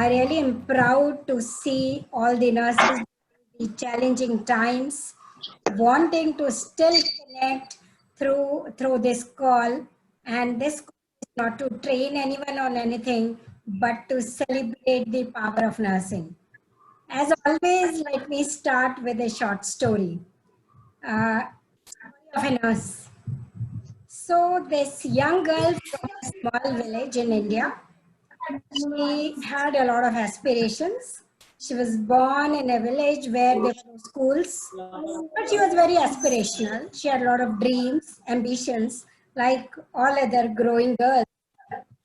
I really am proud to see all the nurses in the challenging times, wanting to still connect through this call. And this call is not to train anyone on anything, but to celebrate the power of nursing. As always, let me start with a short story. Story of a nurse. So this young girl from a small village in India, she had a lot of aspirations. She was born in a village where there were no schools, but she was very aspirational. She had a lot of dreams, ambitions, like all other growing girls.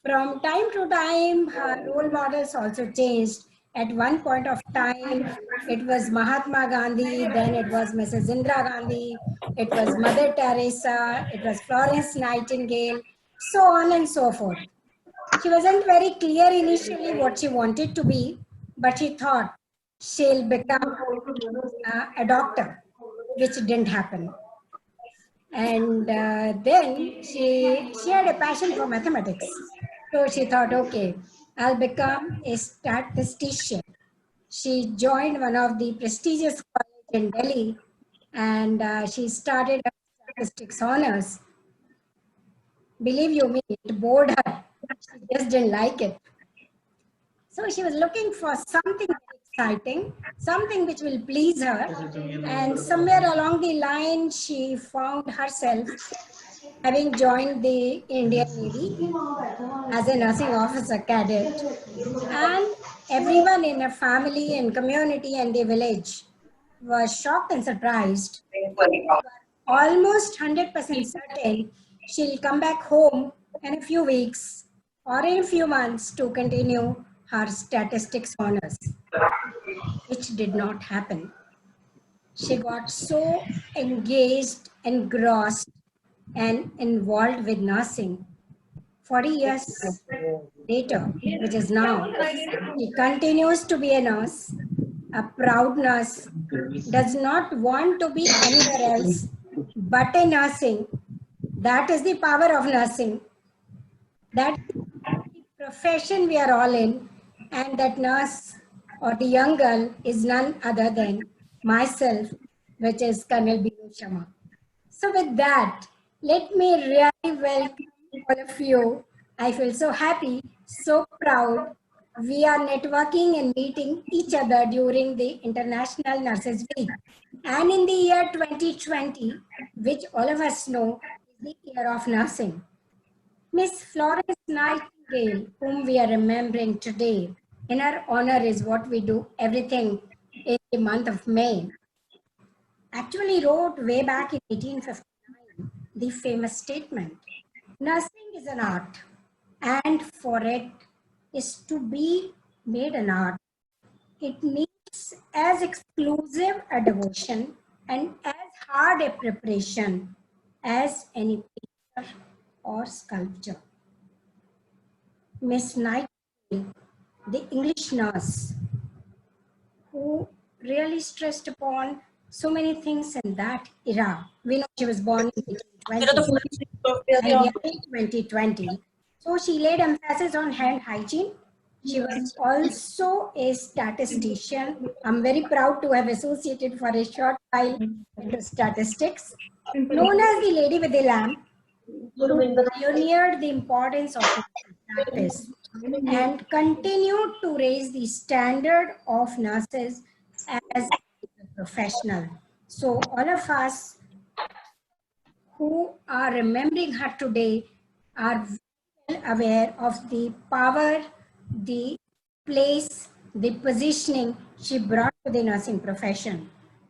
From time to time, her role models also changed. At one point of time, it was Mahatma Gandhi, then it was Mrs. Indira Gandhi, it was Mother Teresa, it was Florence Nightingale, so on and so forth. She wasn't very clear initially what she wanted to be, but she thought she'll become a doctor, which didn't happen. And then she had a passion for mathematics. So she thought, okay, I'll become a statistician. She joined one of the prestigious colleges in Delhi, and she started her statistics honors. Believe you me, it bored her. She just didn't like it. So she was looking for something very exciting, something which will please her. And somewhere along the line, she found herself having joined the Indian Navy as a nursing officer cadet. And everyone in her family and community and the village was shocked and surprised. Almost 100% certain she'll come back home in a few weeks or in a few months to continue her statistics honors, which did not happen. She got so engaged, engrossed, and involved with nursing. 40 years later, which is now, she continues to be a nurse, a proud nurse, does not want to be anywhere else but a nursing. That is the power of nursing. That is the profession we are all in, and that nurse or the young girl is none other than myself, which is Colonel Binu Sharma. So with that, let me really welcome all of you. I feel so happy, so proud. We are networking and meeting each other during the International Nurses Week. And in the year 2020, which all of us know is the year of nursing. Miss Florence Nightingale, whom we are remembering today, in her honor is what we do everything in the month of May, actually wrote way back in 1859 the famous statement, nursing is an art, and for it is to be made an art, it needs as exclusive a devotion and as hard a preparation as any picture or sculpture. Miss Nightingale, the English nurse, who really stressed upon so many things in that era. We know she was born in 1820 and we are in 2020. So she laid emphasis on hand hygiene. She was also a statistician. I'm very proud to have associated for a short while into statistics. Known as the lady with the lamp, who pioneered the importance of practice and continued to raise the standard of nurses as a professional. So all of us who are remembering her today are well aware of the power, the place, the positioning she brought to the nursing profession.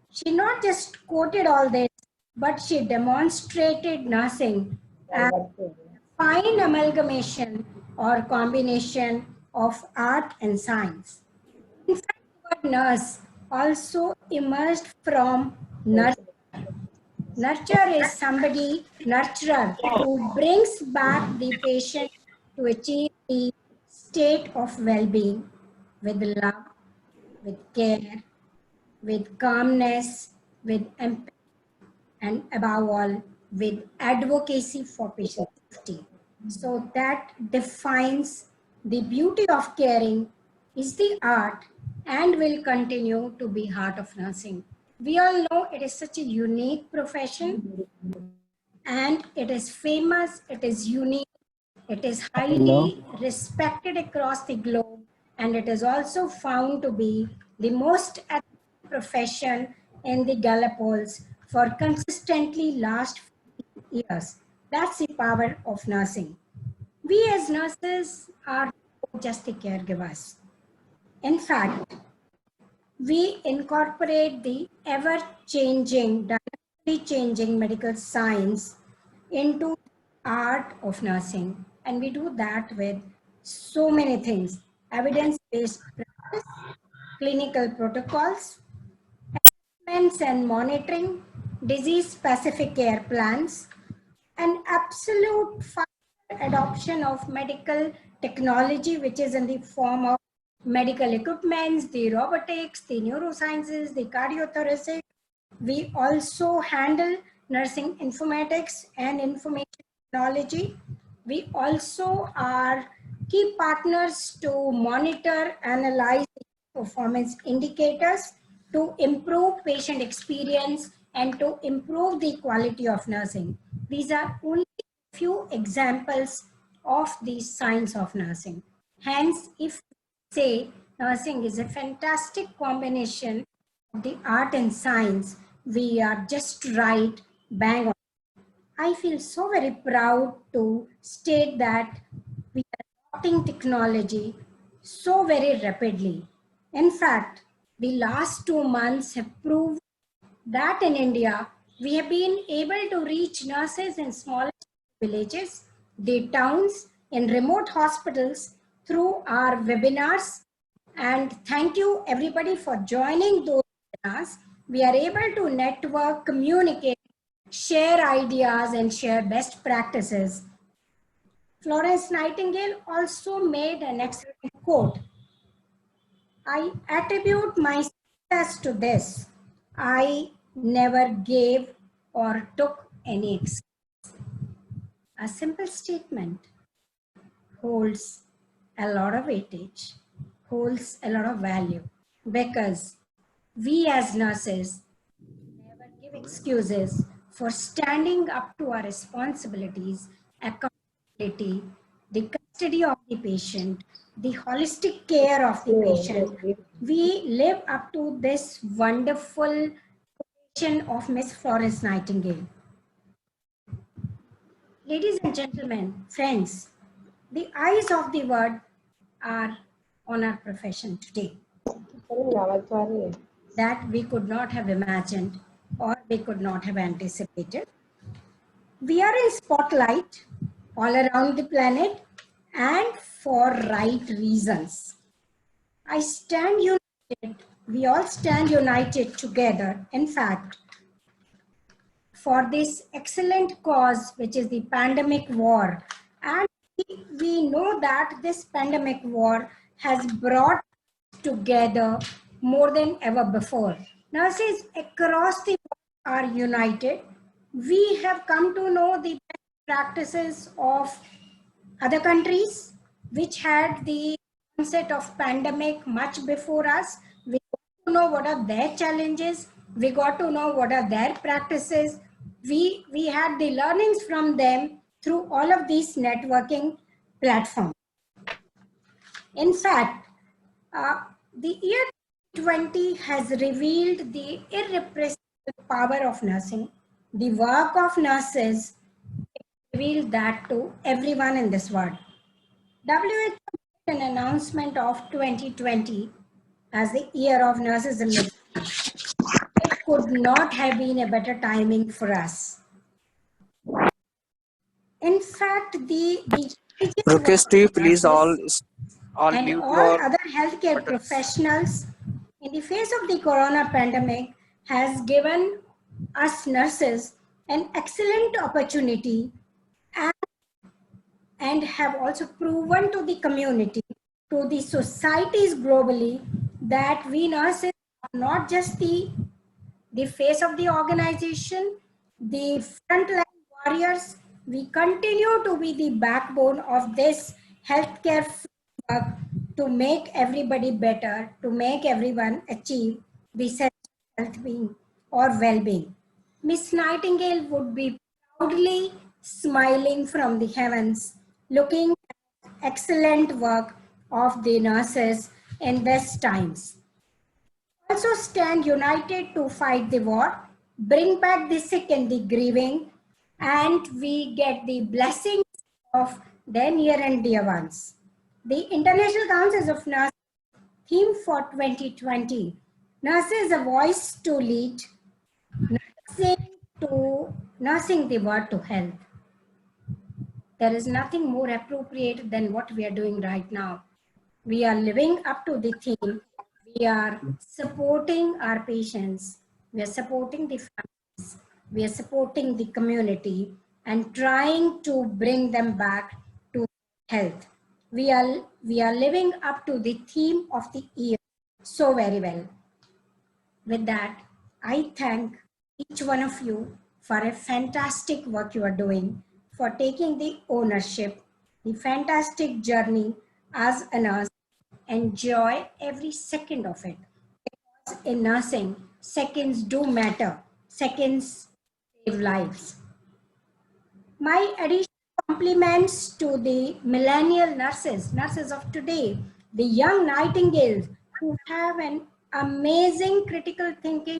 She not just quoted all this, but she demonstrated nursing as a fine amalgamation or combination of art and science. In fact, the word nurse also emerged from nurture. Nurture is somebody, nurturer, who brings back the patient to achieve the state of well-being with love, with care, with calmness, with empathy, and above all, with advocacy for patient safety. So that defines the beauty of caring is the art and will continue to be heart of nursing. We all know it is such a unique profession and it is famous, it is unique, it is highly respected across the globe, and it is also found to be the most ethical profession in the Gallup polls for consistently last years. That's the power of nursing. We as nurses are not just the caregivers. In fact, we incorporate the ever-changing, dynamically changing medical science into the art of nursing. And we do that with so many things: evidence-based practice, clinical protocols, assessments and monitoring, disease-specific care plans, and absolute fast adoption of medical technology, which is in the form of medical equipments, the robotics, the neurosciences, the cardiothoracic. We also handle nursing informatics and information technology. We also are key partners to monitor, analyze performance indicators to improve patient experience and to improve the quality of nursing. These are only a few examples of the science of nursing. Hence, if we say nursing is a fantastic combination of the art and science, we are just right, bang on. I feel so very proud to state that we are adopting technology so very rapidly. In fact, the last 2 months have proved that in India, we have been able to reach nurses in small villages, the towns, in remote hospitals through our webinars. And thank you everybody for joining those webinars. We are able to network, communicate, share ideas, and share best practices. Florence Nightingale also made an excellent quote. I attribute my success to this. I never gave or took any excuse. A simple statement holds a lot of weightage, holds a lot of value, because we as nurses never give excuses for standing up to our responsibilities, accountability, the custody of the patient, the holistic care of the patient. We live up to this wonderful quotation of Miss Florence Nightingale. Ladies and gentlemen, friends, the eyes of the world are on our profession today that we could not have imagined or we could not have anticipated. We are in spotlight all around the planet and for right reasons. I stand united, we all stand united together, in fact, for this excellent cause, which is the pandemic war. And we know that this pandemic war has brought together more than ever before. Nurses across the world are united. We have come to know the practices of other countries which had the onset of pandemic much before us. We got to know what are their challenges. We got to know what are their practices. We had the learnings from them through all of these networking platforms. In fact, the year 2020 has revealed the irrepressible power of nursing, the work of nurses, revealed that to everyone in this world. WHO made an announcement of 2020 as the year of nurses in medicine. It could not have been a better timing for us. In fact, the Request you please all and mute all your other healthcare professionals in the face of the corona pandemic has given us nurses an excellent opportunity and have also proven to the community, to the societies globally, that we nurses are not just the face of the organization, the frontline warriors. We continue to be the backbone of this healthcare framework to make everybody better, to make everyone achieve the sense of health-being or well-being. Miss Nightingale would be proudly smiling from the heavens, looking at excellent work of the nurses in these times. Also stand united to fight the war, bring back the sick and the grieving, and we get the blessings of their near and dear ones. The International Council of Nurses theme for 2020, Nurses a voice to lead, nursing the word to health. There is nothing more appropriate than what we are doing right now. We are living up to the theme. We are supporting our patients. We are supporting the families. We are supporting the community and trying to bring them back to health. We are living up to the theme of the year so very well. With that, I thank each one of you for a fantastic work you are doing, for taking the ownership, the fantastic journey as a nurse. Enjoy every second of it. Because in nursing, seconds do matter. Seconds save lives. My additional compliments to the millennial nurses of today, the young nightingales who have an amazing critical thinking,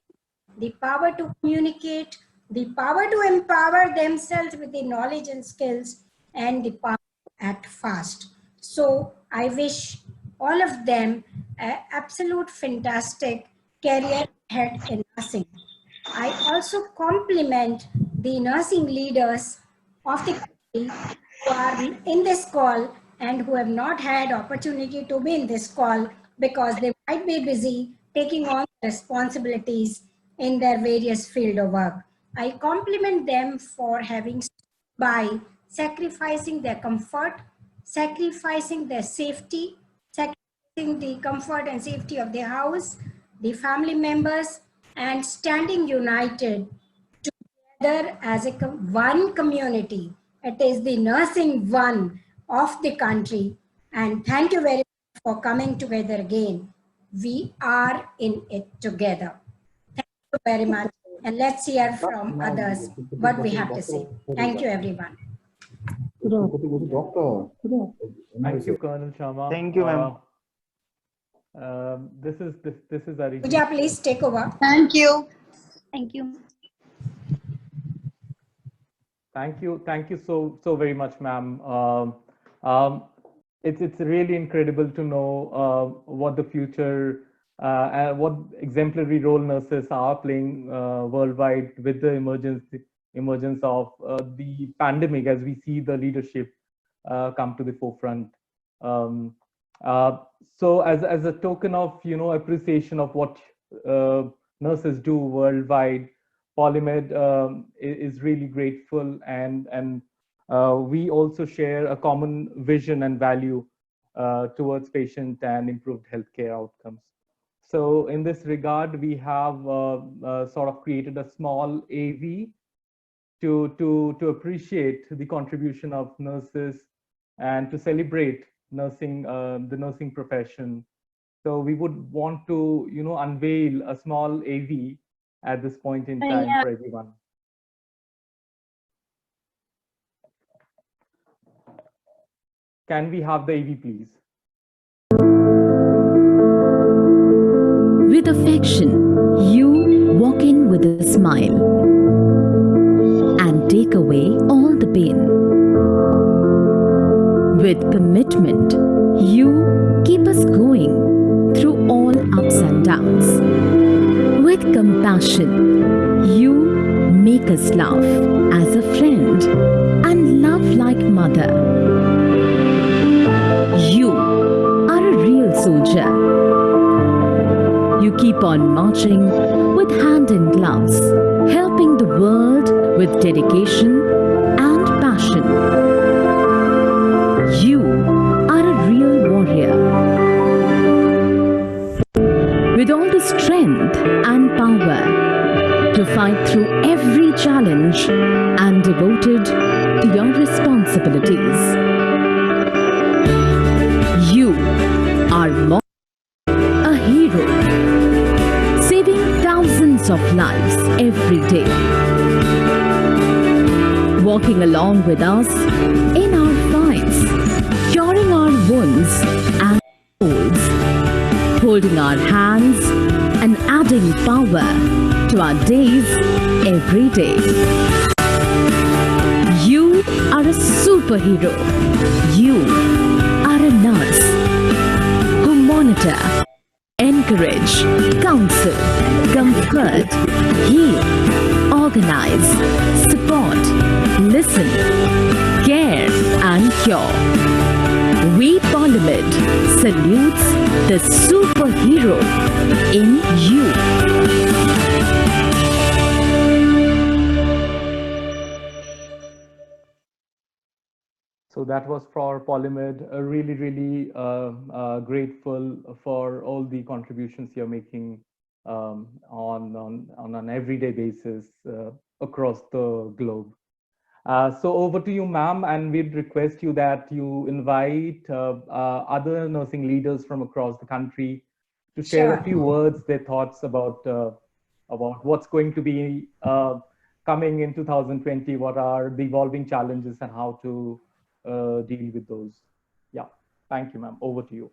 the power to communicate, the power to empower themselves with the knowledge and skills, and the power to act fast. So I wish all of them an absolute fantastic career ahead in nursing. I also compliment the nursing leaders of the country who are in this call and who have not had opportunity to be in this call because they might be busy taking on responsibilities in their various field of work. I compliment them for having stood by sacrificing their comfort, sacrificing their safety, sacrificing the comfort and safety of their house, the family members, and standing united together as one community. It is the nursing one of the country. And thank you very much for coming together again. We are in it together. Thank you very much. And let's hear from others what we have to say. Thank you, everyone. Thank you, Colonel Sharma. Thank you, ma'am. This is Arijit. Pooja, please take over. Thank you. Thank you. Thank you so very much, ma'am. It's really incredible to know what the future and what exemplary role nurses are playing worldwide with the emergence of the pandemic, as we see the leadership come to the forefront. So as a token of appreciation of what nurses do worldwide, Polymed is really grateful, and we also share a common vision and value towards patient and improved healthcare outcomes. So in this regard, we have sort of created a small AV to appreciate the contribution of nurses and to celebrate nursing, the nursing profession. So we would want to unveil a small AV at this point in time for everyone. Can we have the AV, please? With affection, you walk in with a smile and take away all the pain. With commitment, you keep us going through all ups and downs. With compassion, you make us laugh as a friend and love like mother. You are a real soldier. You keep on marching with hand in gloves, helping the world with dedication and passion. You are a real warrior. With all the strength and power to fight through every challenge and devoted to your responsibilities. You millions of lives every day. Walking along with us in our fights, curing our wounds and colds, holding our hands and adding power to our days every day. You are a superhero. You are a nurse who monitor, encourage, counsel, comfort, heal, organize, support, listen, care and cure. We Polymed salutes the superhero in you. So that was for Polymed. Really grateful for all the contributions you're making on an everyday basis across the globe. So over to you, ma'am, and we'd request you that you invite other nursing leaders from across the country to share a few words, their thoughts about what's going to be coming in 2020, what are the evolving challenges and how to deal with those. Yeah, thank you, ma'am. Over to you.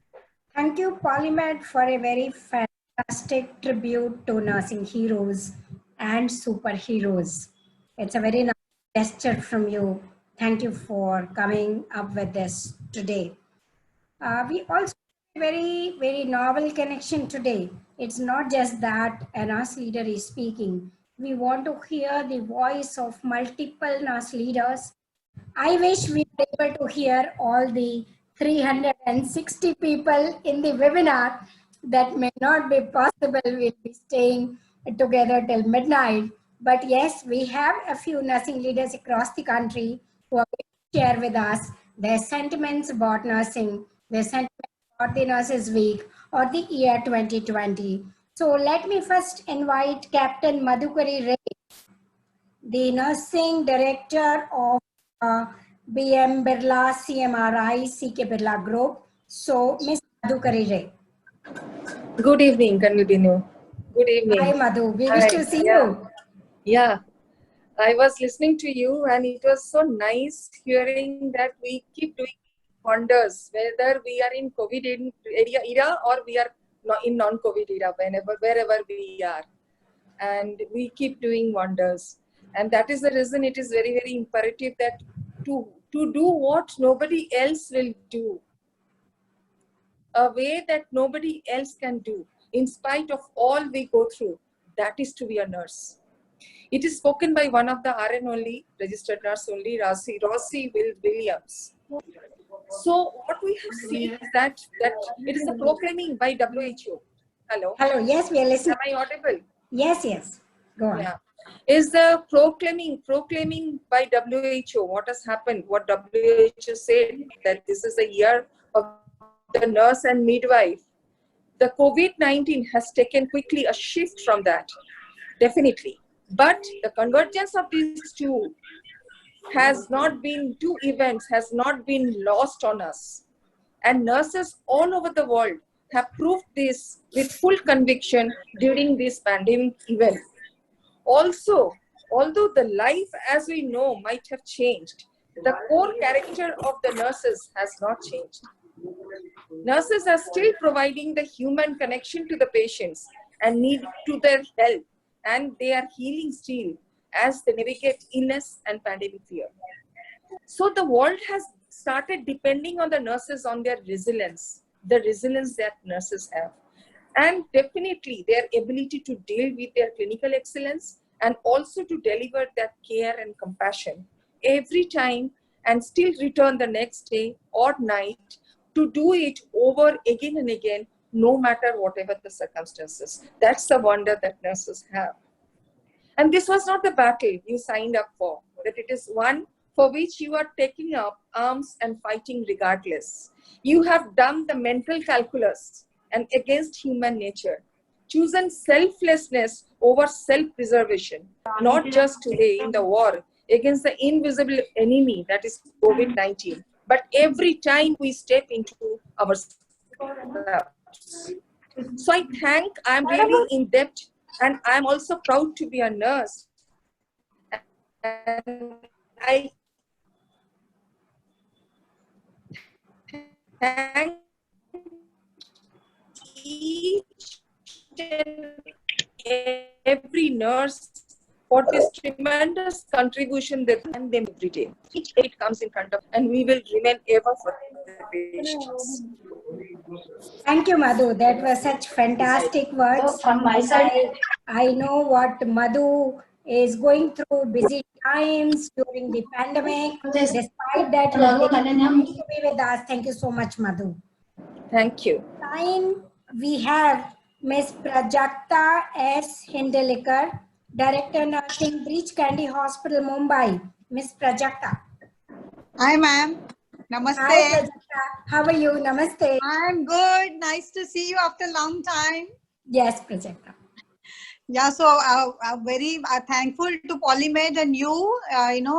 Thank you, Polymed, for a very fantastic tribute to nursing heroes and superheroes. It's a very nice gesture from you. Thank you for coming up with this today. We also have a very novel connection today. It's not just that a nurse leader is speaking. We want to hear the voice of multiple nurse leaders. I wish we were able to hear all the 360 people in the webinar. That may not be possible. We'll be staying together till midnight. But yes, we have a few nursing leaders across the country who are going to share with us their sentiments about nursing, their sentiments about the Nurses Week or the year 2020. So let me first invite Captain Madhukari Ray, the nursing director of BM Birla CMRI CK Birla Group. So, Ms. Madhukari Ray. Good evening, continue. Good evening. Hi, Madhu. We wish to see you. Yeah, I was listening to you and it was so nice hearing that we keep doing wonders, whether we are in COVID era or we are in non-COVID era, wherever we are. And we keep doing wonders. And that is the reason it is very, very imperative that to do what nobody else will do, a way that nobody else can do, in spite of all we go through, that is to be a nurse. It is spoken by one of the RN only, registered nurse only, Rossi Williams. So what we have seen is that it is a proclaiming by WHO. Hello? Hello, yes, we are listening. Am I audible? Yes, yes. Go on. Yeah. Is the proclaiming by WHO what has happened, what WHO said, that this is the year of the nurse and midwife. The COVID-19 has taken quickly a shift from that, definitely. But the convergence of these two events has not been lost on us. And nurses all over the world have proved this with full conviction during this pandemic event. Also, although the life as we know might have changed, the core character of the nurses has not changed. Nurses are still providing the human connection to the patients and need to their health, and they are healing still as they navigate illness and pandemic fear. So the world has started depending on the nurses, on their resilience, the resilience that nurses have. And definitely their ability to deal with their clinical excellence and also to deliver that care and compassion every time and still return the next day or night to do it over again and again, no matter whatever the circumstances. That's the wonder that nurses have. And this was not the battle you signed up for, that it is one for which you are taking up arms and fighting regardless. You have done the mental calculus and against human nature, chosen selflessness over self-preservation, not just today in the war against the invisible enemy that is COVID-19, but every time we step into our steps. So I'm really in debt And I'm also proud to be a nurse. And I thank each and every nurse for this tremendous contribution that and them every day. Each aid comes in front of, and we will remain ever for the patients. Thank you, Madhu. That was such fantastic words. From my side, I know what Madhu is going through busy times during the pandemic. Yes. Despite that, he Hello, is Kalanyam. to be with us. Thank you so much, Madhu. Thank you. Line, we have Miss Prajakta S. Hindelikar, Director Nursing, Breach Candy Hospital, Mumbai. Miss Prajakta. Hi, ma'am. Namaste. Hi, Prajakta. How are you? Namaste. I'm good. Nice to see you after a long time. Yes, Prajakta. Yeah, so I'm very thankful to Polymed and you,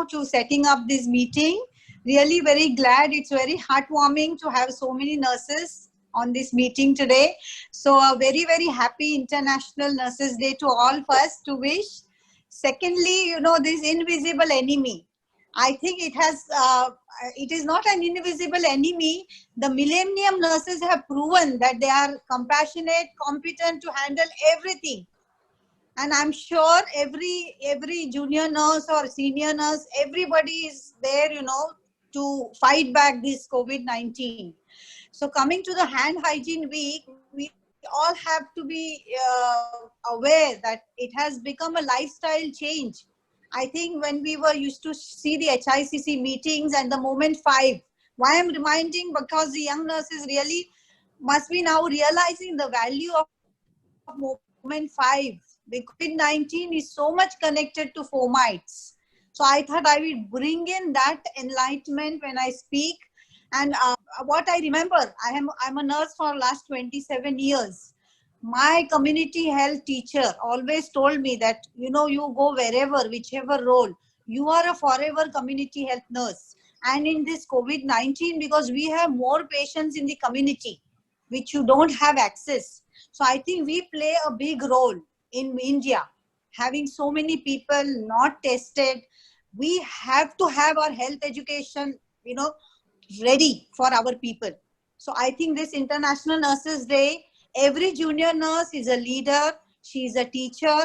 to setting up this meeting. Really very glad. It's very heartwarming to have so many nurses on this meeting today. So a very, very happy International Nurses Day to all first to wish. Secondly, this invisible enemy. I think it is not an invisible enemy. The Millennium nurses have proven that they are compassionate, competent to handle everything. And I'm sure every junior nurse or senior nurse, everybody is there, to fight back this COVID-19. So coming to the hand hygiene week, we all have to be aware that it has become a lifestyle change. I think when we were used to see the HICC meetings and the moment 5, why I'm reminding, because the young nurses really must be now realizing the value of moment 5. The COVID-19 is so much connected to fomites. So I thought I will bring in that enlightenment when I speak. And what I remember, I'm a nurse for the last 27 years. My community health teacher always told me that, you go wherever, whichever role, you are a forever community health nurse. And in this COVID-19, because we have more patients in the community, which you don't have access. So I think we play a big role in India, having so many people not tested. We have to have our health education, ready for our people. So I think this International Nurses Day, every junior nurse is a leader. She is a teacher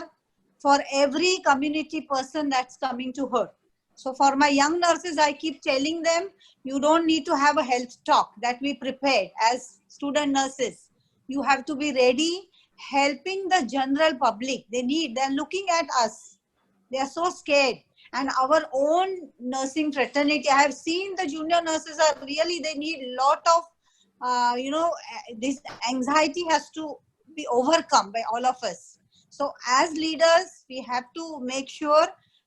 for every community person that's coming to her. So for my young nurses, I keep telling them, you don't need to have a health talk, that we prepared as student nurses. You have to be ready, helping the general public. They're looking at us. They are so scared. And our own nursing fraternity, I have seen the junior nurses are really, they need a lot of, this anxiety has to be overcome by all of us. So as leaders, we have to make sure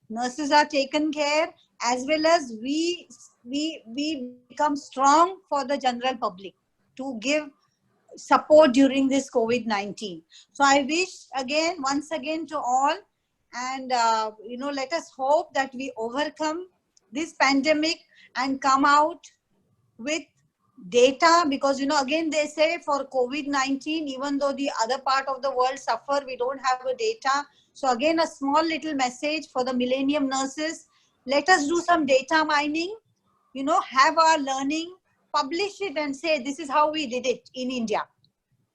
nurses are taken care, as well as we become strong for the general public to give support during this COVID-19. So I wish once again to all, and let us hope that we overcome this pandemic and come out with data, because again they say for COVID-19, even though the other part of the world suffer, we don't have a data. So again, a small little message for the Millennium nurses: let us do some data mining, have our learning, publish it and say this is how we did it in India.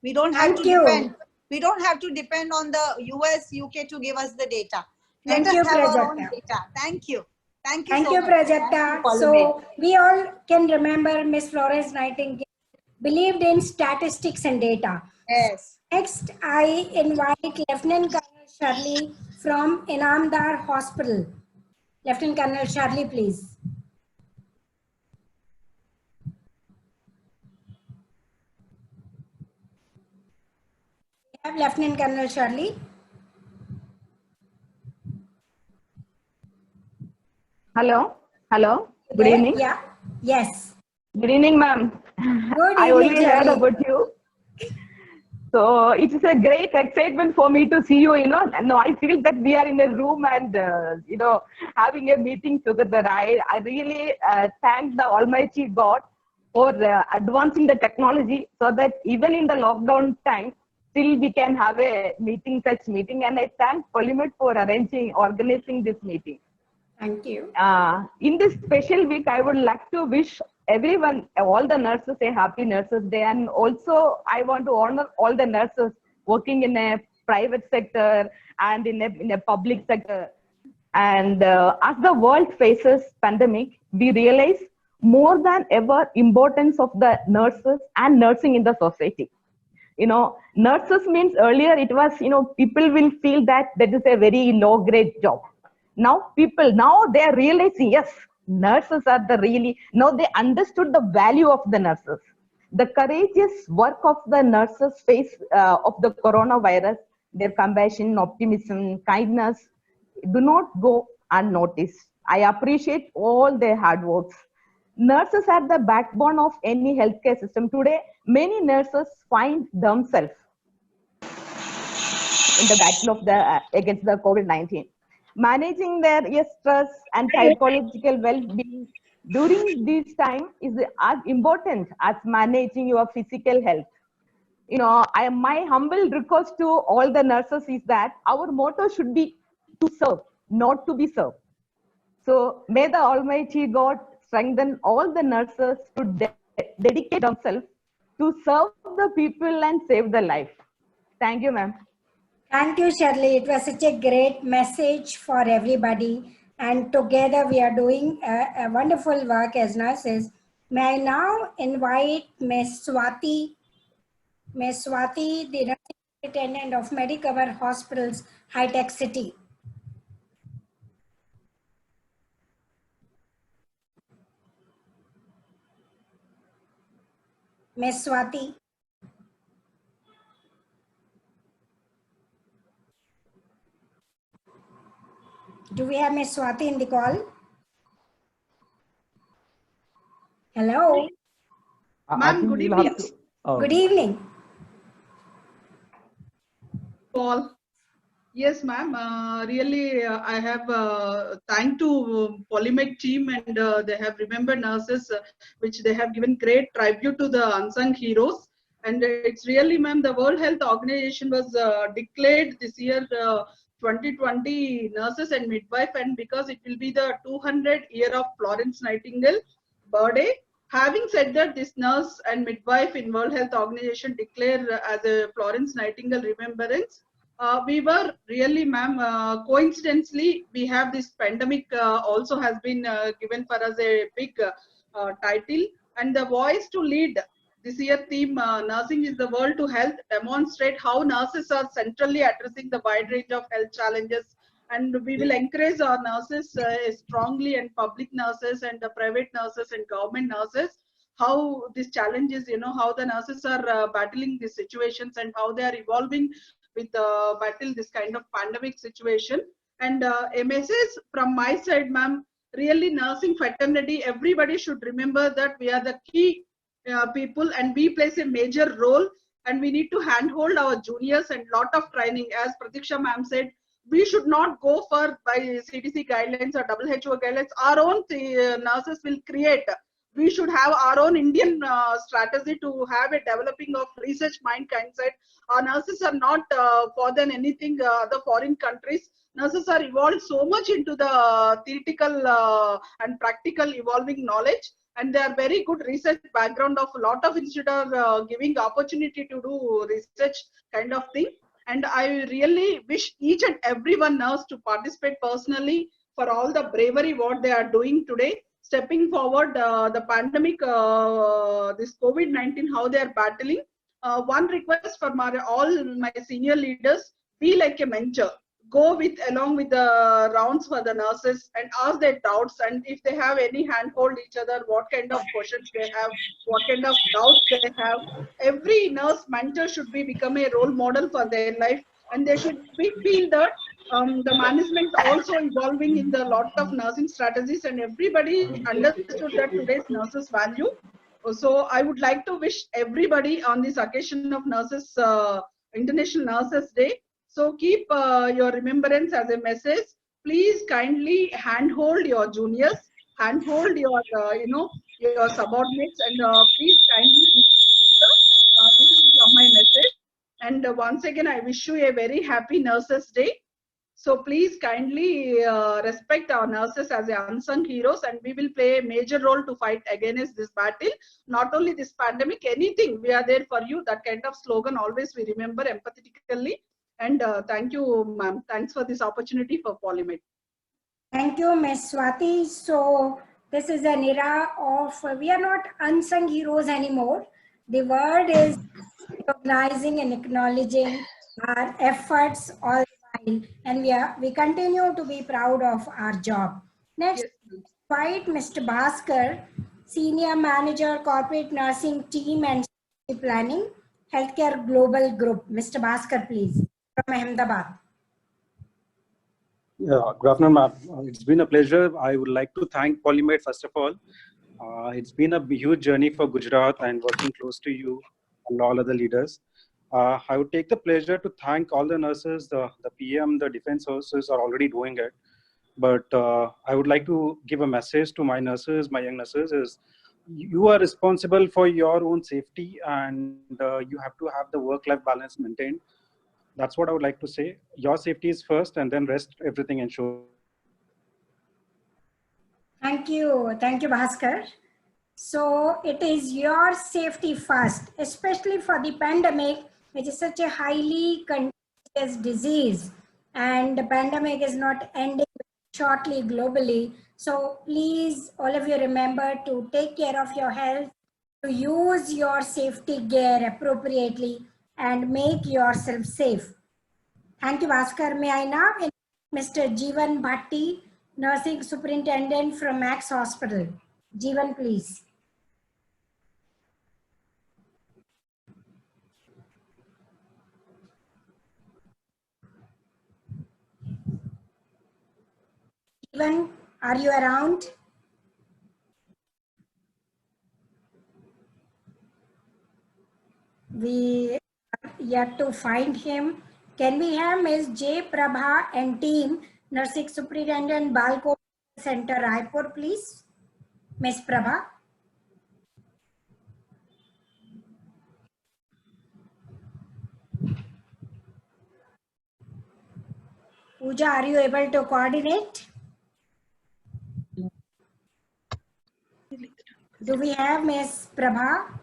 We don't have to depend. We don't have to depend on the US, UK to give us the data. Let us have our own data. Thank you. Thank you so much. Prajakta. So we all can remember Miss Florence Nightingale believed in statistics and data. Yes. Next, I invite Lieutenant Colonel Shirley from Inamdar Hospital. Lieutenant Colonel Shirley, please. We have Lieutenant Colonel Shirley. Hello. Good evening. Yeah. Yes. Good evening, ma'am. Good I evening, only heard Shirley. about you. So it is a great excitement for me to see you. And now I feel that we are in a room and having a meeting together. I really thank the Almighty God for advancing the technology, so that even in the lockdown time, still we can have a meeting, such meeting. And I thank Polymed for organizing this meeting. Thank you. In this special week, I would like to wish everyone, all the nurses, a happy Nurses Day. And also, I want to honor all the nurses working in a private sector and in a public sector. And as the world faces pandemic, we realize more than ever importance of the nurses and nursing in the society. Nurses means earlier it was, people will feel that is a very low grade job. Now they are realizing, yes, nurses are now they understood the value of the nurses. The courageous work of the nurses face of the coronavirus, their compassion, optimism, kindness, do not go unnoticed. I appreciate all their hard works. Nurses are the backbone of any healthcare system. Today, many nurses find themselves in the battle of against the COVID-19, managing their stress and psychological well-being during this time is as important as managing your physical health. My humble request to all the nurses is that our motto should be to serve, not to be served. So may the Almighty God strengthen all the nurses to dedicate themselves to serve the people and save the life. Thank you, ma'am. Thank you, Shirley. It was such a great message for everybody. And together we are doing a wonderful work as nurses. May I now invite Ms. Swati, the nursing superintendent of Medicover Hospitals, High Tech City. Ms. Swati. Do we have Ms. Swati in the call? Hello. Ma'am, good evening. Good evening. Paul. Yes, ma'am. Really, I have thank to Polymed team, and they have remembered nurses, which they have given great tribute to the unsung heroes. And it's really, ma'am, the World Health Organization was declared this year 2020 nurses and midwife, and because it will be the 200th year of Florence Nightingale birthday. Having said that, this nurse and midwife in World Health Organization declare as a Florence Nightingale remembrance. We were really, ma'am, coincidentally, we have this pandemic also has been given for us a big title, and the voice to lead this year theme, nursing is the world to health, demonstrate how nurses are centrally addressing the wide range of health challenges. And we will encourage our nurses strongly, and public nurses and the private nurses and government nurses, how these challenges, how the nurses are battling these situations and how they are evolving with battle this kind of pandemic situation. And a message from my side, ma'am, really nursing fraternity, everybody should remember that we are the key people, and we plays a major role, and we need to handhold our juniors and lot of training. As Pratiksha ma'am said, we should not go for by CDC guidelines or WHO guidelines. Our own nurses will create. We should have our own Indian strategy to have a developing of research mind mindset. Our nurses are not more than anything other foreign countries. Nurses are evolved so much into the theoretical and practical evolving knowledge, and they are very good research background of a lot of institutes are giving opportunity to do research kind of thing. And I really wish each and every one nurse to participate personally for all the bravery what they are doing today. Stepping forward, the pandemic, this COVID-19, how they are battling. One request for all my senior leaders, be like a mentor. Go along with the rounds for the nurses and ask their doubts, and if they have any handhold each other, what kind of questions they have, what kind of doubts they have. Every nurse mentor should become a role model for their life, and they should feel that the management also evolving in the lot of nursing strategies, and everybody understood that today's nurses value. So I would like to wish everybody on this occasion of nurses, International Nurses Day. So keep your remembrance as a message. Please kindly handhold your juniors, handhold your your subordinates, and please kindly this is my message. And once again, I wish you a very happy Nurses Day. So please kindly respect our nurses as unsung heroes, and we will play a major role to fight against this battle. Not only this pandemic, anything, we are there for you. That kind of slogan always we remember empathetically. And thank you, ma'am. Thanks for this opportunity for Polymed. Thank you, Ms. Swati. So this is an era of, we are not unsung heroes anymore. The world is recognizing and acknowledging our efforts all the while, and we continue to be proud of our job. Next, invite Mr. Bhaskar, Senior Manager, Corporate Nursing Team and Planning, Healthcare Global Group. Mr. Bhaskar, please, from Ahmedabad. Yeah, good afternoon, ma'am. It's been a pleasure. I would like to thank Polymed first of all. It's been a huge journey for Gujarat and working close to you and all other leaders. I would take the pleasure to thank all the nurses, the PM, the defense forces are already doing it. But I would like to give a message to my nurses, my young nurses, is you are responsible for your own safety, and you have to have the work-life balance maintained. That's what I would like to say. Your safety is first, and then rest everything ensure. Thank you, Bhaskar. So it is your safety first, especially for the pandemic, which is such a highly contagious disease, and the pandemic is not ending shortly globally. So please, all of you, remember to take care of your health, to use your safety gear appropriately, and make yourself safe. Thank you, Bhaskar. May I now invite Mr. Jeevan Bhatti, Nursing Superintendent from Max Hospital. Jeevan, please. Jeevan, are you around? We are yet to find him. Can we have Ms. J. Prabha and team, Nursing Superintendent, Balco Center, Raipur, please? Ms. Prabha. Pooja, are you able to coordinate? Do we have Ms. Prabha?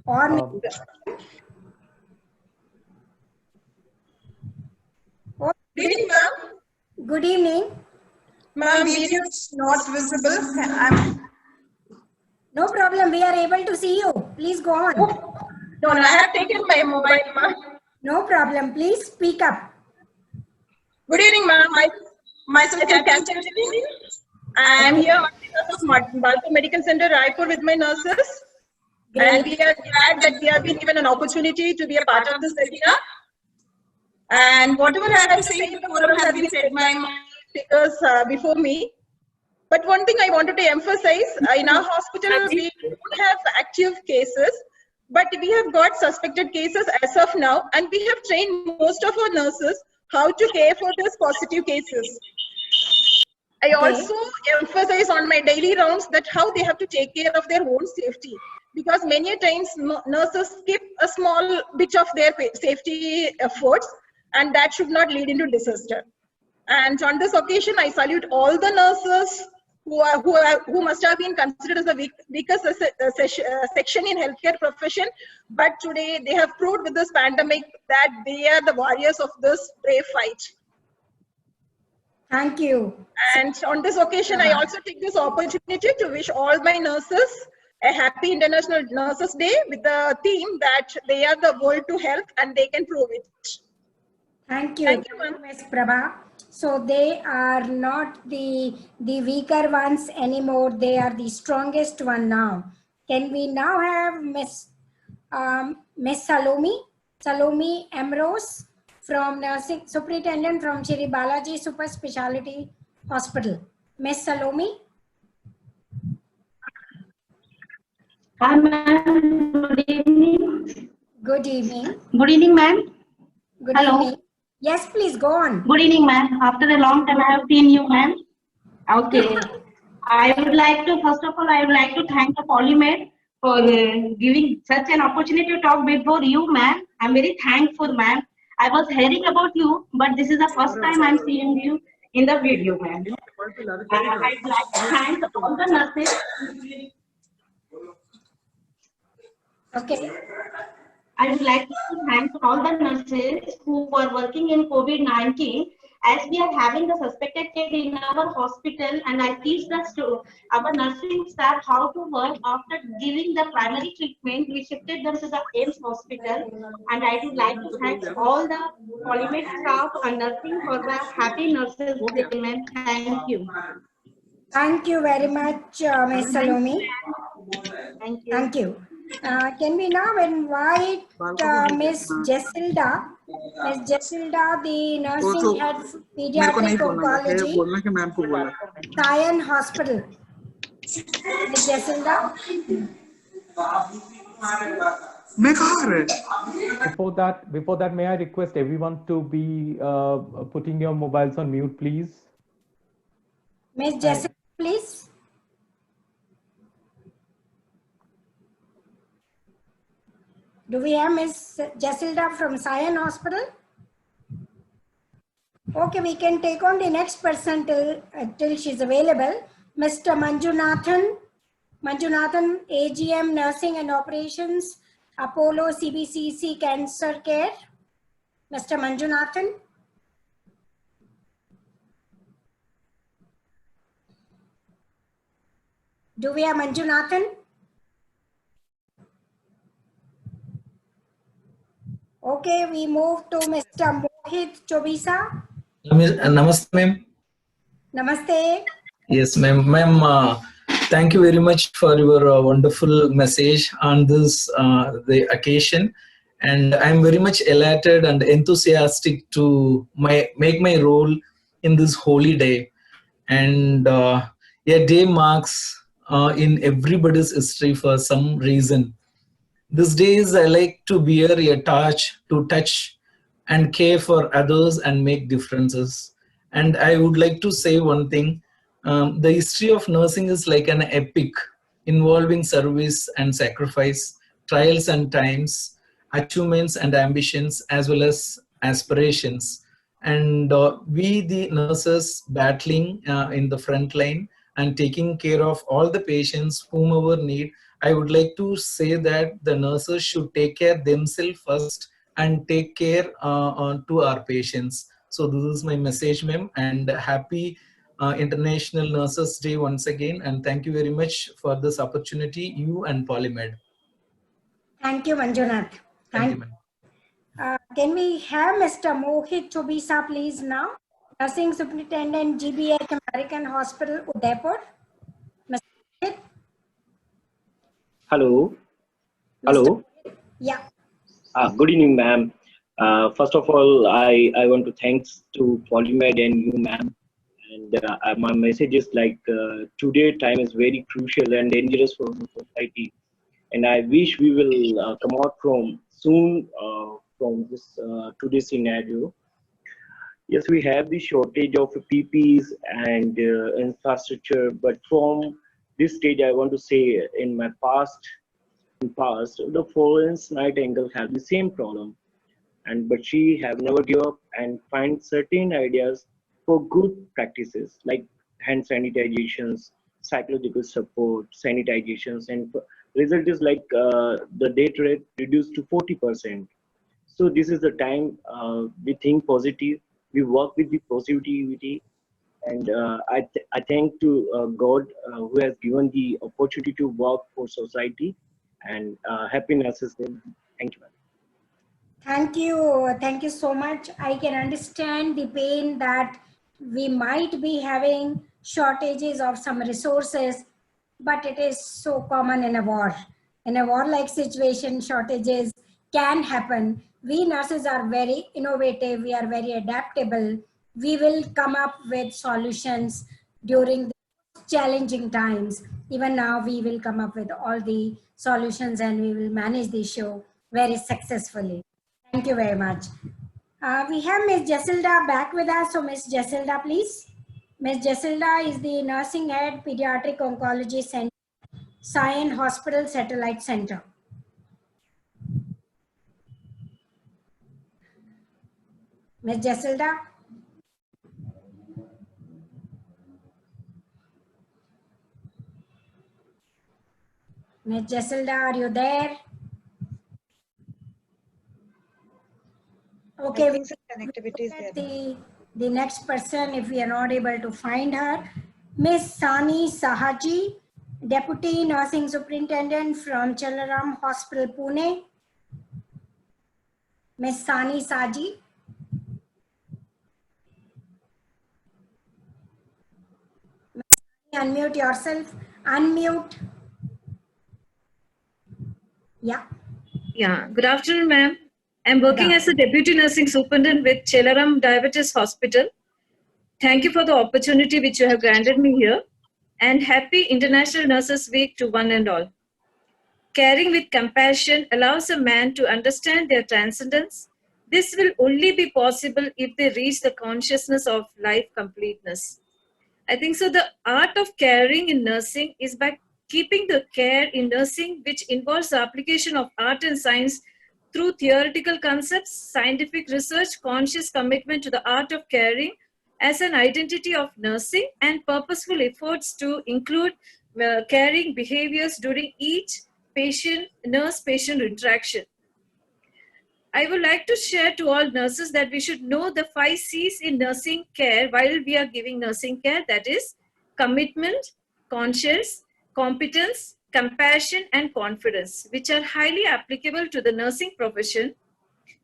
Or Good evening, ma'am. Good evening. Ma'am, video is not visible. No problem. We are able to see you. Please go on. No, I have taken my mobile, ma'am. No problem. Please speak up. Good evening, ma'am. Myself is Kanchan. I am here on behalf of Balco Medical Center, Raipur, with my nurses. Great. And we are glad that we have been given an opportunity to be a part of this webinar. And whatever I have to say in the forum has been said by my speakers before me. But one thing I wanted to emphasize, in our hospital, we don't have active cases, but we have got suspected cases as of now, and we have trained most of our nurses how to care for these positive cases. I also emphasize on my daily rounds that how they have to take care of their own safety, because many times nurses skip a small bit of their safety efforts, and that should not lead into disaster. And on this occasion, I salute all the nurses who must have been considered as the weakest section in healthcare profession, but today they have proved with this pandemic that they are the warriors of this brave fight. Thank you. And on this occasion, I also take this opportunity to wish all my nurses a happy International Nurses Day with the theme that they are the world to help and they can prove it. Thank you, Ms. Prabha. So they are not the weaker ones anymore. They are the strongest one now. Can we now have Miss Salome Ambrose from Nursing Superintendent from Shri Balaji Super Speciality Hospital. Miss Salome. Hi, ma'am. Good evening. Good evening. Good evening, ma'am. Good Hello. evening. Yes, please go on. Good evening, ma'am. After a long time, I have seen you, ma'am. Okay. I would like to, first of all, I would like to thank the Polymed for giving such an opportunity to talk before you, ma'am, I'm very thankful, ma'am. I was hearing about you, but this is the first time I'm seeing you in the video, ma'am. I'd like to thank all the nurses. Okay. I would like to thank all the nurses who were working in COVID-19, as we are having the suspected case in our hospital, and I teach our nursing staff how to work. After giving the primary treatment, we shifted them to the AIMS hospital, and I would like to thank all the Polymed staff and nursing for the Happy Nurses Day, ma'am. Thank you. Thank you very much, Ms. Salome. Thank you. Thank you. Can we now invite Ms. Jasilda? Ms. Jasilda, the nursing head pediatric oncology, Sion Hospital. Ms. Jasilda? Before that, may I request everyone to be putting your mobiles on mute, please? Ms. Jasilda, please. Do we have Ms. Jasilda from Sion Hospital? Okay, we can take on the next person till she's available. Mr. Manjunathan. Manjunathan, AGM Nursing and Operations, Apollo CBCC Cancer Care. Mr. Manjunathan. Do we have Manjunathan? Okay, we move to Mr. Mohit Chobisa. Namaste, ma'am. Namaste. Yes, ma'am. Ma'am, thank you very much for your wonderful message on this the occasion, and I'm very much elated and enthusiastic to make my role in this holy day. And a day marks in everybody's history for some reason. These days, I like to bear a torch to touch and care for others and make differences. And I would like to say one thing. The history of nursing is like an epic involving service and sacrifice, trials and times, achievements and ambitions, as well as aspirations. And we, the nurses, battling in the front line and taking care of all the patients whomever need. I would like to say that the nurses should take care themselves first and take care to our patients. So this is my message, ma'am, and happy International Nurses Day once again. And thank you very much for this opportunity, you and Polymed. Thank you, Manjunath. Thank you, ma'am. Can we have Mr. Mohit Chobisa, please, now? Nursing Superintendent, GBH American Hospital, Udaipur. Mr. Mohit? Hello. Hello. Yeah. Good evening, ma'am. First of all, I want to thanks to Polymed and you, ma'am. And my message is like today time is very crucial and dangerous for the society. And I wish we will come out from soon from this today's scenario. Yes, we have the shortage of PPEs and infrastructure, but from this stage, I want to say in my past, the Florence Nightingale had the same problem, but she have never give up and find certain ideas for good practices like hand sanitizations, psychological support, sanitizations, and result is like the death rate reduced to 40%. So this is the time we think positive, we work with the positivity, and I thank to God who has given the opportunity to work for society, and happiness is there. Thank you. Thank you. Thank you so much. I can understand the pain that we might be having shortages of some resources, but it is so common in a war. In a war-like situation, shortages can happen. We nurses are very innovative. We are very adaptable. We will come up with solutions during the challenging times. Even now, we will come up with all the solutions and we will manage the show very successfully. Thank you very much. We have Ms. Jasilda back with us. So Ms. Jasilda, please. Ms. Jasilda is the Nursing Head Pediatric Oncology Center, Sion Hospital Satellite Center. Miss Jasilda? Miss Jasilda, are you there? Okay, I think some connectivity is there. The next person, if we are not able to find her, Miss Sani Sahaji, Deputy Nursing Superintendent from Chalaram Hospital, Pune. Miss Sani Saji. Unmute yourself. Unmute. Yeah. Yeah. Good afternoon, ma'am. I'm working as a deputy nursing superintendent with Chelaram Diabetes Hospital. Thank you for the opportunity which you have granted me here. And happy International Nurses Week to one and all. Caring with compassion allows a man to understand their transcendence. This will only be possible if they reach the consciousness of life completeness. I think so. The art of caring in nursing is by keeping the care in nursing, which involves the application of art and science through theoretical concepts, scientific research, conscious commitment to the art of caring as an identity of nursing, and purposeful efforts to include caring behaviors during each nurse-patient interaction. I would like to share to all nurses that we should know the 5 C's in nursing care while we are giving nursing care. That is commitment, conscience, competence, compassion, and confidence, which are highly applicable to the nursing profession.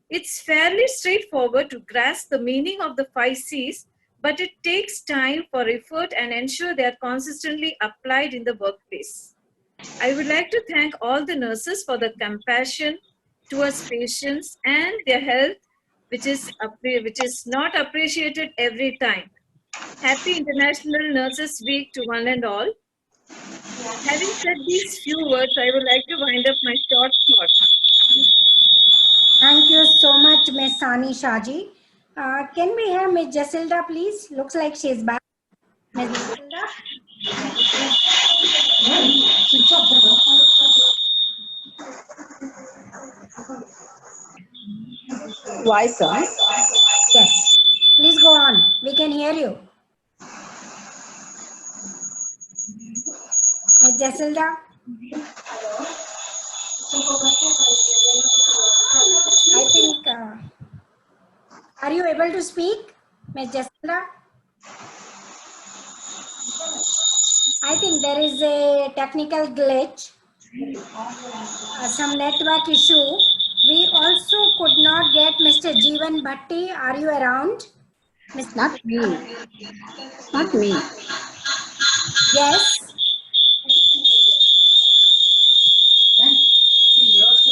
It's fairly straightforward to grasp the meaning of the 5 C's, but it takes time for effort and ensure they are consistently applied in the workplace. I would like to thank all the nurses for the compassion towards patients and their health, which is not appreciated every time. Happy International Nurses Week to one and all. Having said these few words, I would like to wind up my short thoughts. Thank you so much, Miss Sani Shaji. Can we have Miss Jasilda, please? Looks like she's back. Miss Jasilda? Why, sir? Yes. Please go on. We can hear you. Miss Jasilda? I think, are you able to speak, Miss Jasilda? I think there is a technical glitch, some network issue. We also could not get Mr. Jeevan Bhatti. Are you around? Not me. Not me. Yes.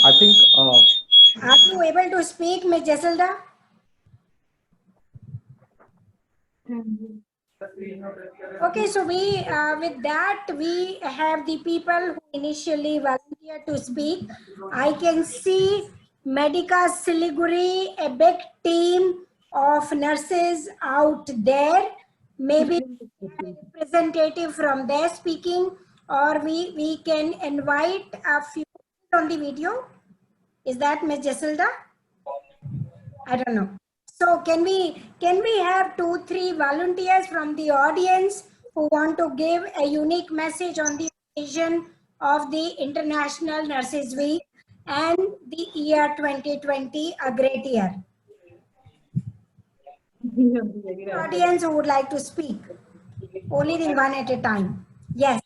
I think. Are you able to speak, Ms. Jasilda? Okay, so we with that we have the people who initially volunteered to speak. I can see Medica Siliguri, a big team of nurses out there. Maybe a representative from there speaking, or we can invite a few on the video. Is that Ms. Jasilda? I don't know. So can we have 2-3 volunteers from the audience who want to give a unique message on the occasion of the International Nurses Week and the year 2020, a great year? Audience who would like to speak. Only thing one at a time. Yes.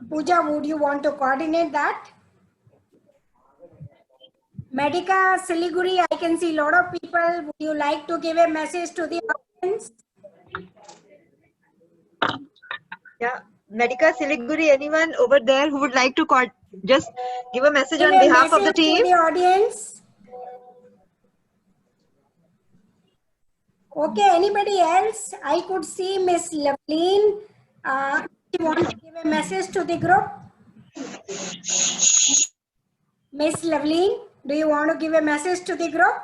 Pooja, would you want to coordinate that? Medica Siliguri, I can see a lot of people. Would you like to give a message to the audience? Yeah, Medica Siliguri, anyone over there who would like to just give a message on behalf of the team? To the audience. Okay, anybody else? I could see Miss Loveleen. You want to give a message to the group? Miss Loveleen, do you want to give a message to the group?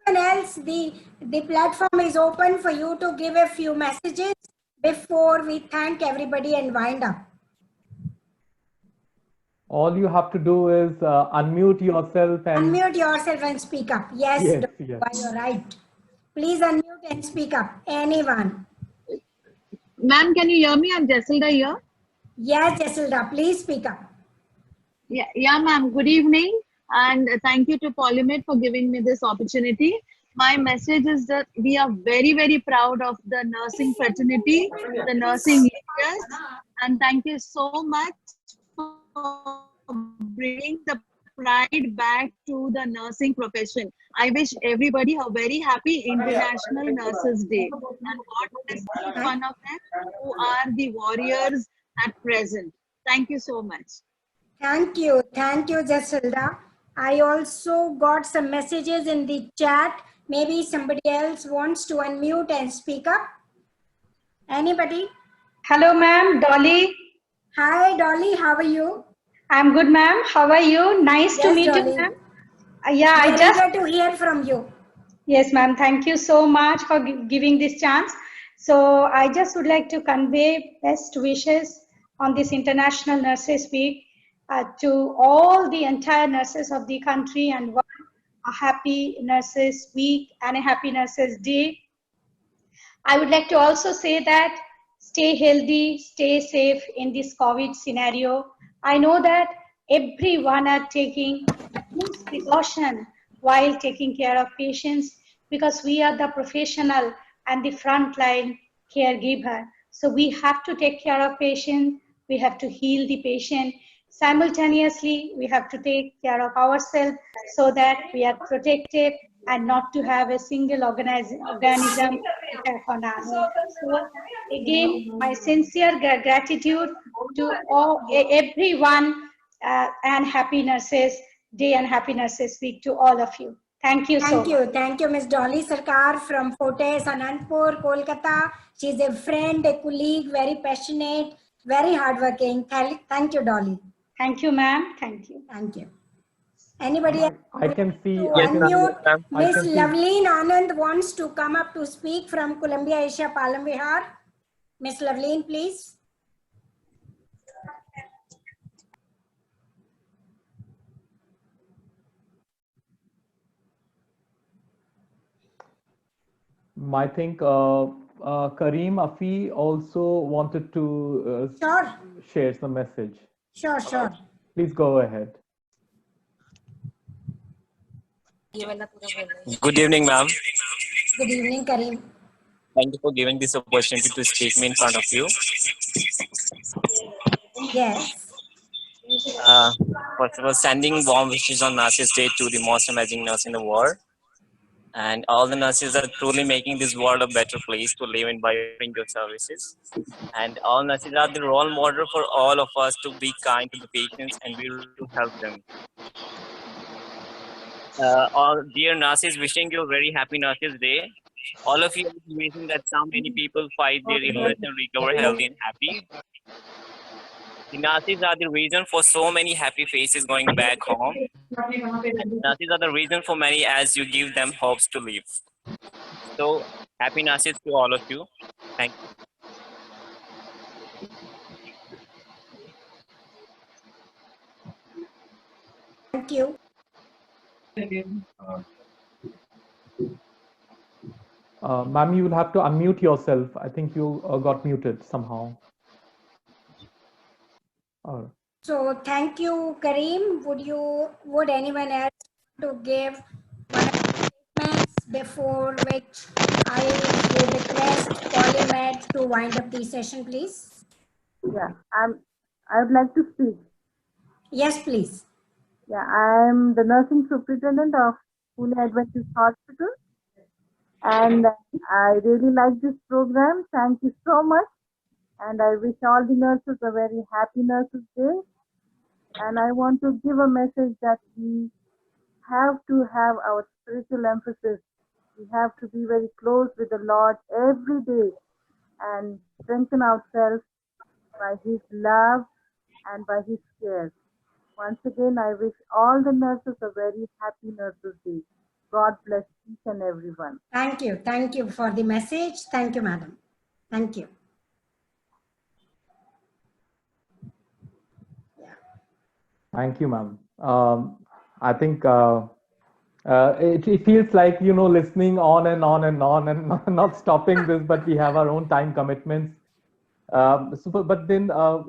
Anyone else? The platform is open for you to give a few messages. before we thank everybody and wind up? All you have to do is unmute yourself and Unmute yourself and speak up. Yes, yes, Dr. yes. You're right. Please unmute and speak up. Anyone. Ma'am, can you hear me? I'm Jasilda here. Yes, Jasilda, please speak up. Yeah, ma'am. Good evening. And thank you to Polymed for giving me this opportunity. My message is that we are very, very proud of the nursing fraternity, the nursing leaders. And thank you so much for bringing the pride back to the nursing profession. I wish everybody a very happy International Nurses Day. And God bless each one of them who are the warriors at present. Thank you so much. Thank you, Jasilda. I also got some messages in the chat. Maybe somebody else wants to unmute and speak up. Anybody? Hello, ma'am. Dolly. Hi, Dolly. How are you? I'm good, ma'am. How are you? Nice to Yes, meet Dolly. you, ma'am. Yeah, I Very just. eager to hear from you. Yes, ma'am. Thank you so much for giving this chance. So I just would like to convey best wishes on this International Nurses Week to all the entire nurses of the country, and a happy Nurses Week and a happy Nurses Day. I would like to also say that stay healthy, stay safe in this COVID scenario. I know that everyone are taking huge precaution while taking care of patients, because we are the professional and the frontline caregiver. So we have to take care of patient, we have to heal the patient. Simultaneously, we have to take care of ourselves so that we are protected and not to have a single organism attack on us. So again, my sincere gratitude to everyone, and Happy Nurses Day and Happy Nurses Week to all of you. Thank you so much. Thank you, Ms. Dolly Sarkar from Fortes, Anandpur, Kolkata. She's a friend, a colleague, very passionate, very hardworking. Thank you, Dolly. Thank you, ma'am. Thank you. Thank you. Anybody else? I can see. Unmute. Miss Loveleen Anand wants to come up to speak from Columbia Asia Palam Vihar. Miss Loveleen, please. I think Kareem Afi also wanted to share some message. Sure. Please go ahead. Good evening, ma'am. Good evening, Kareem. Thank you for giving this opportunity to speak me in front of you. Yes. First of all, sending warm wishes on Nurses Day to the most amazing nurse in the world. And all the nurses are truly making this world a better place to live in by offering your services. And all nurses are the role model for all of us to be kind to the patients and we will help them. All dear nurses, wishing you a very happy Nurses Day. All of you are amazing that so many people fight their illness and recover healthy and happy. The nurses are the reason for so many happy faces going back home. And nurses are the reason for many as you give them hopes to live. So happy nurses to all of you. Thank you. Thank you. Ma'am, you will have to unmute yourself. I think you got muted somehow. So thank you, Kareem. Would anyone else to give one statements before which I would request Polymed to wind up the session, please? Yeah, I would like to speak. Yes, please. Yeah, I'm the nursing superintendent of Pune Adventist Hospital, and I really like this program. Thank you so much, and I wish all the nurses a very happy Nurses Day. And I want to give a message that we have to have our spiritual emphasis. We have to be very close with the Lord every day and strengthen ourselves by His love and by His care. Once again, I wish all the nurses a very happy Nurses Day. God bless each and everyone. Thank you. Thank you for the message. Thank you, madam. Thank you. Thank you, ma'am. I think it feels like, you know, listening on and on and on and not stopping this, but we have our own time commitments. But then,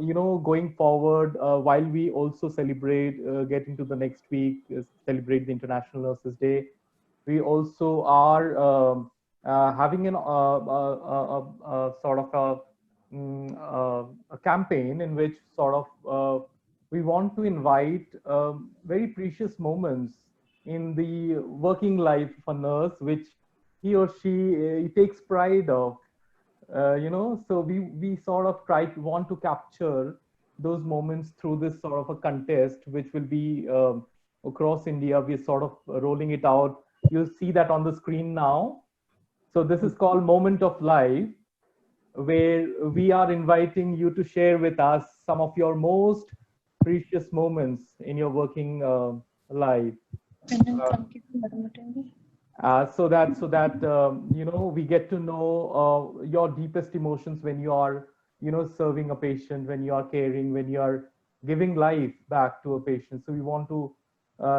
you know, going forward, while we also celebrate, get into the next week, celebrate the International Nurses Day, we also are having a sort of a campaign in which sort of we want to invite very precious moments in the working life of a nurse, which he or she takes pride of. You know, so we sort of want to capture those moments through this sort of a contest, which will be across India. We're sort of rolling it out. You'll see that on the screen now. So this is called Moment of Life, where we are inviting you to share with us some of your most precious moments in your working life. So that you know, we get to know your deepest emotions when you are, you know, serving a patient, when you are caring, when you are giving life back to a patient. So we want to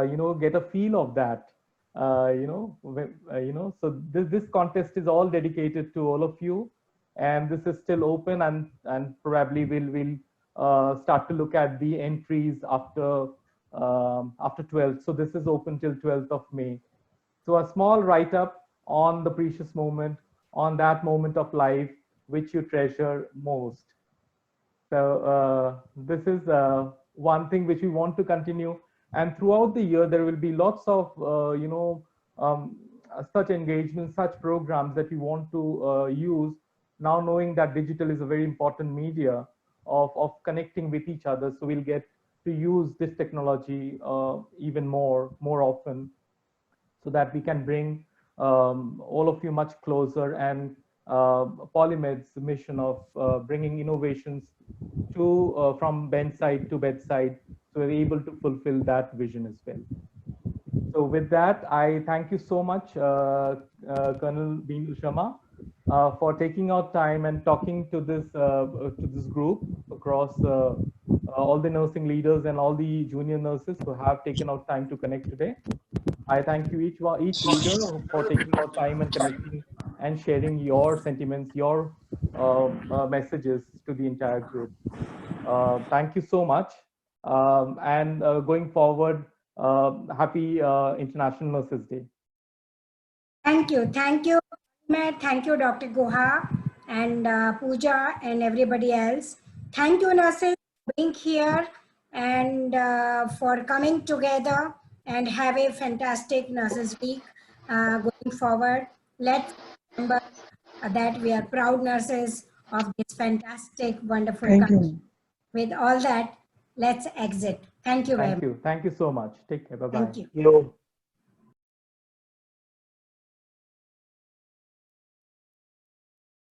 you know, get a feel of that. You know, so this contest is all dedicated to all of you, and this is still open, and probably we'll start to look at the entries after 12th. So this is open till 12th of May. So a small write-up on the precious moment, on that moment of life which you treasure most. So this is one thing which we want to continue. And throughout the year, there will be lots of, you know, such engagements, such programs that we want to use, now knowing that digital is a very important media of connecting with each other. So we'll get to use this technology even more often, so that we can bring all of you much closer, and Polymed's mission of bringing innovations to from bedside to bedside, so we're able to fulfill that vision as well. So with that, I thank you so much, Colonel Beenu Sharma, for taking out time and talking to this group across all the nursing leaders and all the junior nurses who have taken out time to connect today. I thank you each leader for taking out time and connecting and sharing your sentiments, your messages to the entire group. Thank you so much. And going forward, happy International Nurses Day. Thank you. Thank you, Matt. Thank you, Dr. Guha and Pooja and everybody else. Thank you, nurses, for being here and for coming together and have a fantastic Nurses Week going forward. Let's remember that we are proud nurses of this fantastic, wonderful country. With all that, let's exit. Thank you very much. Thank you so much. Take care. Bye-bye. Thank you.